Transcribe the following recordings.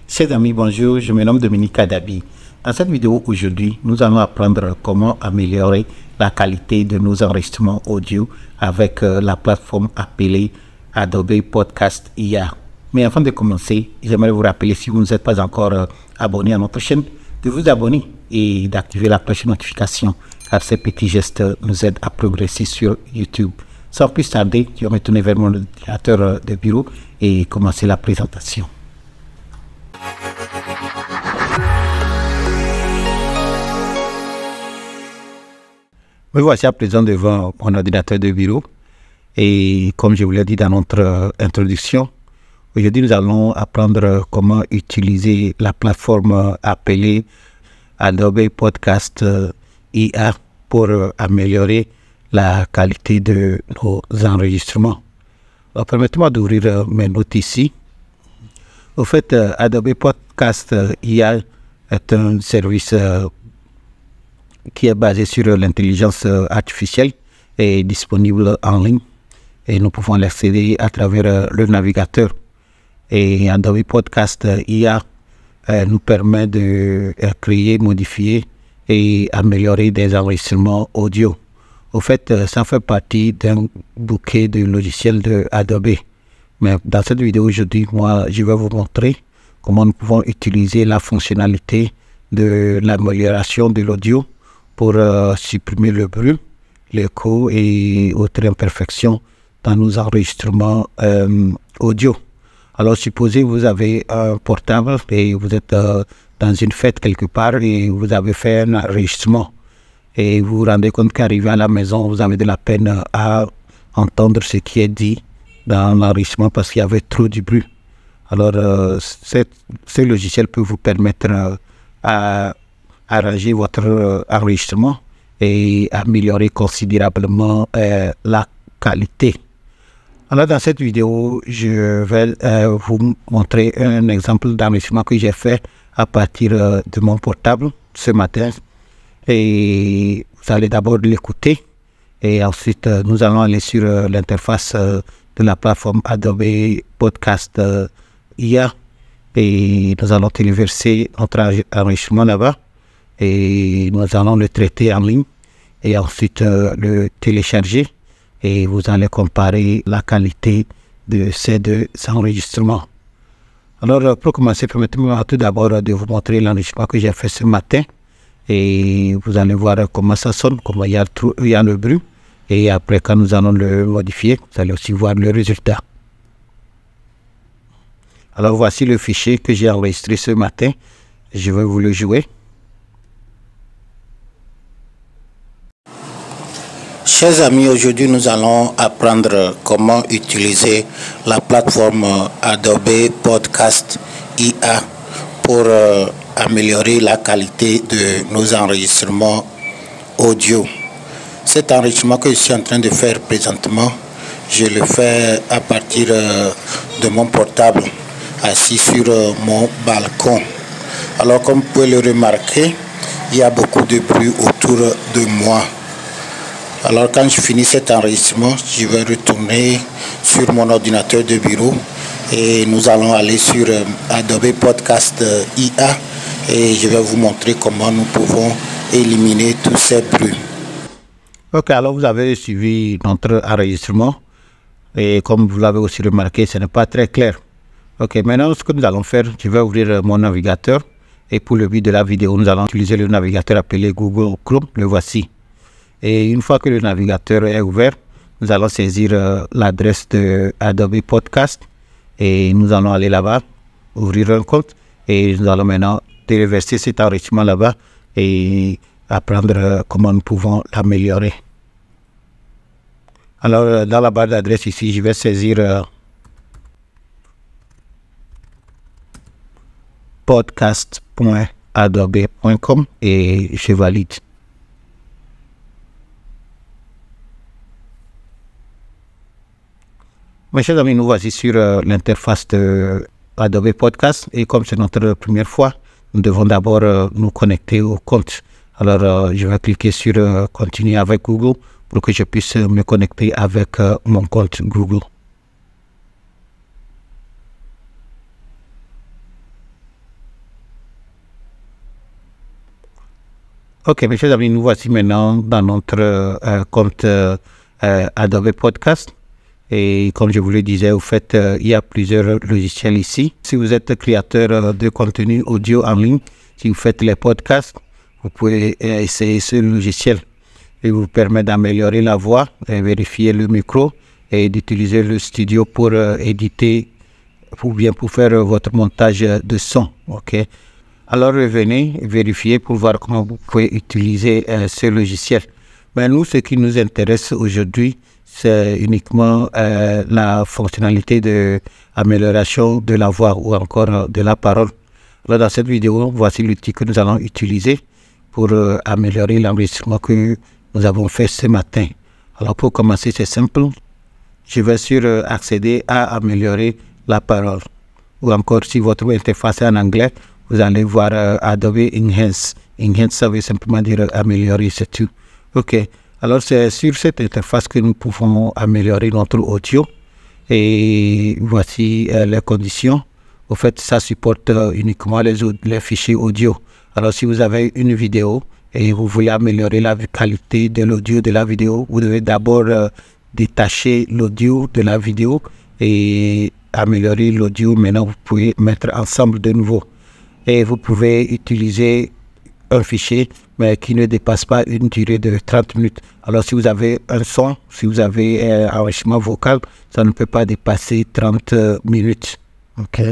Chers amis, bonjour, je me nomme Dominique Adabi. Dans cette vidéo aujourd'hui, nous allons apprendre comment améliorer la qualité de nos enregistrements audio avec la plateforme appelée Adobe Podcast IA. Mais avant de commencer, j'aimerais vous rappeler, si vous n'êtes pas encore abonné à notre chaîne, de vous abonner et d'activer la cloche de notification, car ces petits gestes nous aident à progresser sur YouTube. Sans plus tarder, je vais me tourner vers mon ordinateur de bureau et commencer la présentation. Me voici à présent devant mon ordinateur de bureau et comme je vous l'ai dit dans notre introduction, aujourd'hui nous allons apprendre comment utiliser la plateforme appelée Adobe Podcast IA pour améliorer la qualité de nos enregistrements. Alors, permettez-moi d'ouvrir mes notes ici. Au fait, Adobe Podcast IA est un service qui est basé sur l'intelligence artificielle et disponible en ligne. Et nous pouvons l'accéder à travers le navigateur. Et Adobe Podcast IA nous permet de créer, modifier et améliorer des enregistrements audio. Au fait, ça fait partie d'un bouquet de logiciels de Adobe. Mais dans cette vidéo aujourd'hui, moi, je vais vous montrer comment nous pouvons utiliser la fonctionnalité de l'amélioration de l'audio pour supprimer le bruit, l'écho et autres imperfections dans nos enregistrements audio. Alors, supposez vous avez un portable et vous êtes dans une fête quelque part et vous avez fait un enregistrement. Et vous vous rendez compte qu'arrivé à la maison, vous avez de la peine à entendre ce qui est dit dans l'enregistrement parce qu'il y avait trop de bruit. Alors, ce logiciel peut vous permettre à arranger votre enregistrement et améliorer considérablement la qualité. Alors, dans cette vidéo, je vais vous montrer un exemple d'enregistrement que j'ai fait à partir de mon portable ce matin. Et vous allez d'abord l'écouter et ensuite nous allons aller sur l'interface de la plateforme Adobe Podcast IA et nous allons téléverser notre enregistrement là-bas et nous allons le traiter en ligne et ensuite le télécharger et vous allez comparer la qualité de ces deux enregistrements. Alors pour commencer, permettez-moi tout d'abord de vous montrer l'enregistrement que j'ai fait ce matin. Et vous allez voir comment ça sonne, comment il y a le bruit. Et après, quand nous allons le modifier, vous allez aussi voir le résultat. Alors, voici le fichier que j'ai enregistré ce matin. Je vais vous le jouer. Chers amis, aujourd'hui, nous allons apprendre comment utiliser la plateforme Adobe Podcast IA pour améliorer la qualité de nos enregistrements audio. Cet enregistrement que je suis en train de faire présentement, je le fais à partir de mon portable, assis sur mon balcon. Alors comme vous pouvez le remarquer, il y a beaucoup de bruit autour de moi. Alors quand je finis cet enregistrement, je vais retourner sur mon ordinateur de bureau et nous allons aller sur Adobe Podcast IA et je vais vous montrer comment nous pouvons éliminer tous ces bruits. Ok, alors vous avez suivi notre enregistrement et comme vous l'avez aussi remarqué, ce n'est pas très clair. Ok, maintenant ce que nous allons faire, je vais ouvrir mon navigateur et pour le but de la vidéo, nous allons utiliser le navigateur appelé Google Chrome, le voici. Et une fois que le navigateur est ouvert, nous allons saisir l'adresse de Adobe Podcast et nous allons aller là-bas, ouvrir un compte et nous allons maintenant téléverser cet enregistrement là-bas et apprendre comment nous pouvons l'améliorer. Alors, dans la barre d'adresse ici, je vais saisir podcast.adobe.com et je valide. Mes chers amis, nous voici sur l'interface de Adobe Podcast et comme c'est notre première fois, nous devons d'abord nous connecter au compte. Alors, je vais cliquer sur continuer avec Google pour que je puisse me connecter avec mon compte Google. Ok, mes chers amis, nous voici maintenant dans notre compte Adobe Podcast. Et comme je vous le disais, au fait, il y a plusieurs logiciels ici. Si vous êtes créateur de contenu audio en ligne, si vous faites les podcasts, vous pouvez essayer ce logiciel. Il vous permet d'améliorer la voix, de vérifier le micro et d'utiliser le studio pour éditer ou bien pour faire votre montage de son. Ok. Alors revenez vérifier pour voir comment vous pouvez utiliser ce logiciel. Mais nous, ce qui nous intéresse aujourd'hui, c'est uniquement la fonctionnalité d'amélioration de la voix ou encore de la parole. Alors dans cette vidéo, voici l'outil que nous allons utiliser pour améliorer l'enregistrement que nous avons fait ce matin. Alors pour commencer, c'est simple. Je vais sur accéder à améliorer la parole. Ou encore, si votre interface est en anglais, vous allez voir Adobe Enhance. Enhance, ça veut simplement dire améliorer, c'est tout. Ok. Alors, c'est sur cette interface que nous pouvons améliorer notre audio. Et voici les conditions. Au fait, ça supporte uniquement les fichiers audio. Alors, si vous avez une vidéo et vous voulez améliorer la qualité de l'audio de la vidéo, vous devez d'abord détacher l'audio de la vidéo et améliorer l'audio. Maintenant, vous pouvez mettre ensemble de nouveau. Et vous pouvez utiliser un fichier, mais qui ne dépasse pas une durée de 30 minutes. Alors, si vous avez un son, si vous avez un enregistrement vocal, ça ne peut pas dépasser 30 minutes. OK.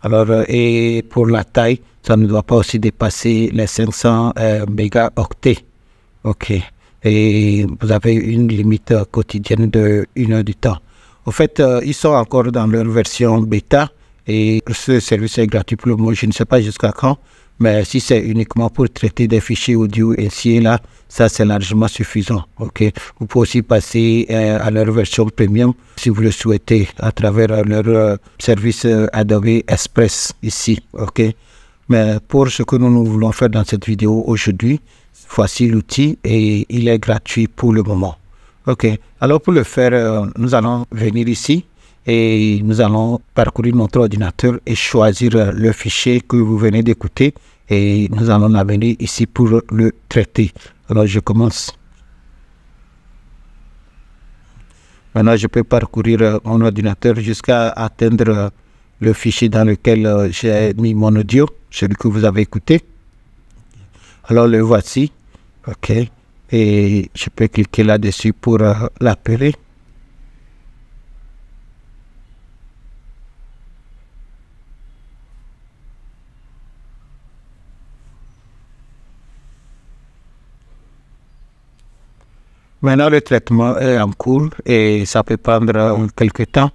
Alors, et pour la taille, ça ne doit pas aussi dépasser les 500 mégaoctets. OK. Et vous avez une limite quotidienne de 1 heure du temps. En fait, ils sont encore dans leur version bêta. Et ce service est gratuit pour le moment, je ne sais pas jusqu'à quand, mais si c'est uniquement pour traiter des fichiers audio ici et là, ça c'est largement suffisant. Ok. Vous pouvez aussi passer à leur version premium si vous le souhaitez à travers leur service Adobe Express ici. Ok. Mais pour ce que nous voulons faire dans cette vidéo aujourd'hui, voici l'outil et il est gratuit pour le moment. Ok. Alors pour le faire, nous allons venir ici. Et nous allons parcourir notre ordinateur et choisir le fichier que vous venez d'écouter et nous allons l'amener ici pour le traiter. Alors je commence. Maintenant je peux parcourir mon ordinateur jusqu'à atteindre le fichier dans lequel j'ai mis mon audio, celui que vous avez écouté. Alors le voici. OK. Et je peux cliquer là-dessus pour l'appeler. Maintenant, le traitement est en cours et ça peut prendre quelques temps.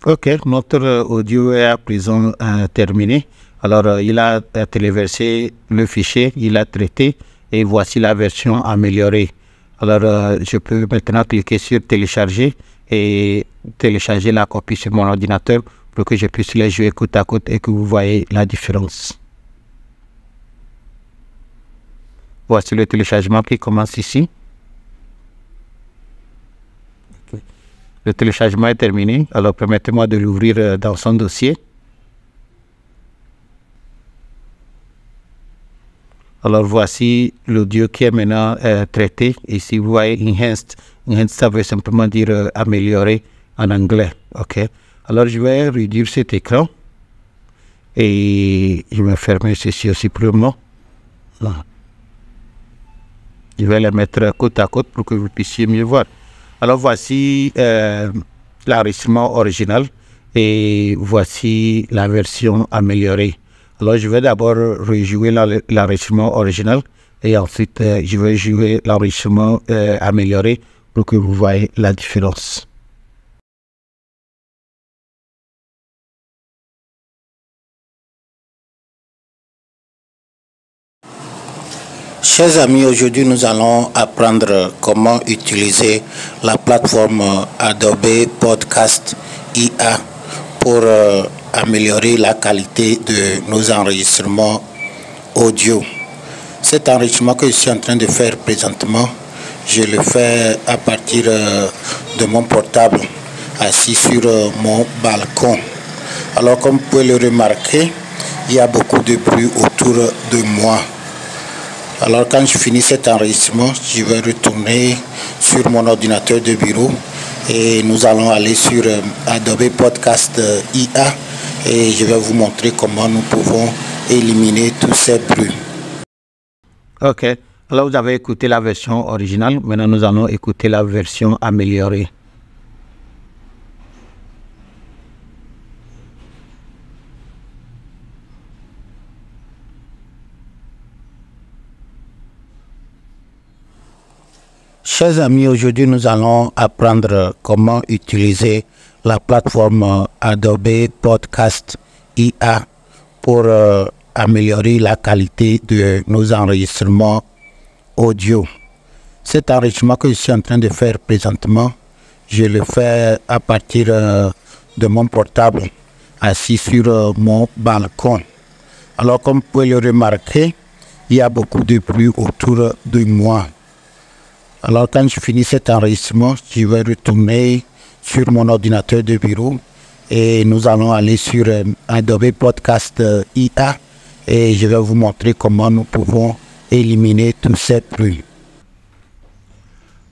Ok, notre audio est à présent terminé. Alors, il a téléversé le fichier, il a traité et voici la version améliorée. Alors, je peux maintenant cliquer sur télécharger et télécharger la copie sur mon ordinateur pour que je puisse les jouer côte à côte et que vous voyez la différence. Voici le téléchargement qui commence ici. Le téléchargement est terminé. Alors, permettez-moi de l'ouvrir dans son dossier. Alors, voici l'audio qui est maintenant traité. Ici, vous voyez Enhanced. Enhanced, ça veut simplement dire améliorer en anglais. OK. Alors, je vais réduire cet écran et je vais fermer ceci aussi pour le moment. Là. Je vais les mettre côte à côte pour que vous puissiez mieux voir. Alors, voici l'enregistrement original et voici la version améliorée. Alors, je vais d'abord rejouer l'enregistrement original et ensuite, je vais jouer l'enregistrement amélioré pour que vous voyez la différence. Chers amis, aujourd'hui nous allons apprendre comment utiliser la plateforme Adobe Podcast IA pour améliorer la qualité de nos enregistrements audio. Cet enregistrement que je suis en train de faire présentement, je le fais à partir de mon portable, assis sur mon balcon. Alors comme vous pouvez le remarquer, il y a beaucoup de bruit autour de moi. Alors quand je finis cet enregistrement, je vais retourner sur mon ordinateur de bureau et nous allons aller sur Adobe Podcast IA et je vais vous montrer comment nous pouvons éliminer tous ces bruits. Ok, alors vous avez écouté la version originale, maintenant nous allons écouter la version améliorée. Chers amis, aujourd'hui nous allons apprendre comment utiliser la plateforme Adobe Podcast IA pour améliorer la qualité de nos enregistrements audio. Cet enregistrement que je suis en train de faire présentement, je le fais à partir de mon portable, assis sur mon balcon. Alors comme vous pouvez le remarquer, il y a beaucoup de bruit autour de moi. Alors quand je finis cet enregistrement, je vais retourner sur mon ordinateur de bureau et nous allons aller sur Adobe Podcast IA et je vais vous montrer comment nous pouvons éliminer tous ces bruits.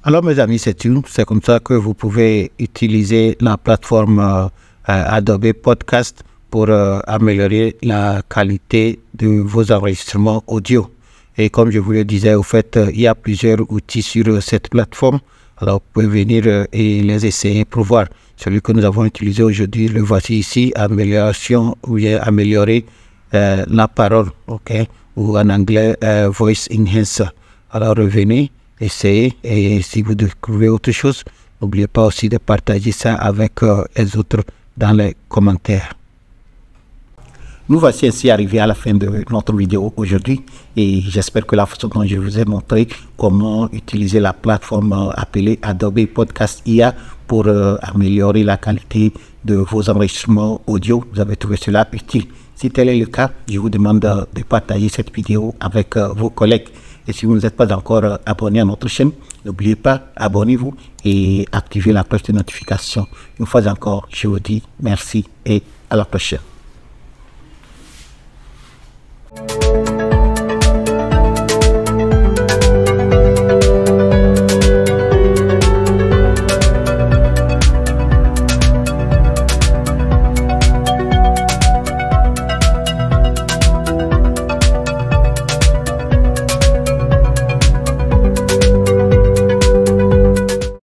Alors mes amis, c'est tout. C'est comme ça que vous pouvez utiliser la plateforme Adobe Podcast pour améliorer la qualité de vos enregistrements audio. Et comme je vous le disais, au fait, il y a plusieurs outils sur cette plateforme. Alors, vous pouvez venir et les essayer pour voir. Celui que nous avons utilisé aujourd'hui, le voici ici, amélioration, ou améliorer la parole, ok, ou en anglais, Voice Enhancer. Alors, revenez, essayez, et si vous découvrez autre chose, n'oubliez pas aussi de partager ça avec les autres dans les commentaires. Nous voici ainsi arrivés à la fin de notre vidéo aujourd'hui et j'espère que la façon dont je vous ai montré comment utiliser la plateforme appelée Adobe Podcast IA pour améliorer la qualité de vos enregistrements audio, vous avez trouvé cela utile. Si tel est le cas, je vous demande de partager cette vidéo avec vos collègues. Et si vous n'êtes pas encore abonné à notre chaîne, n'oubliez pas, abonnez-vous et activez la cloche de notification. Une fois encore, je vous dis merci et à la prochaine.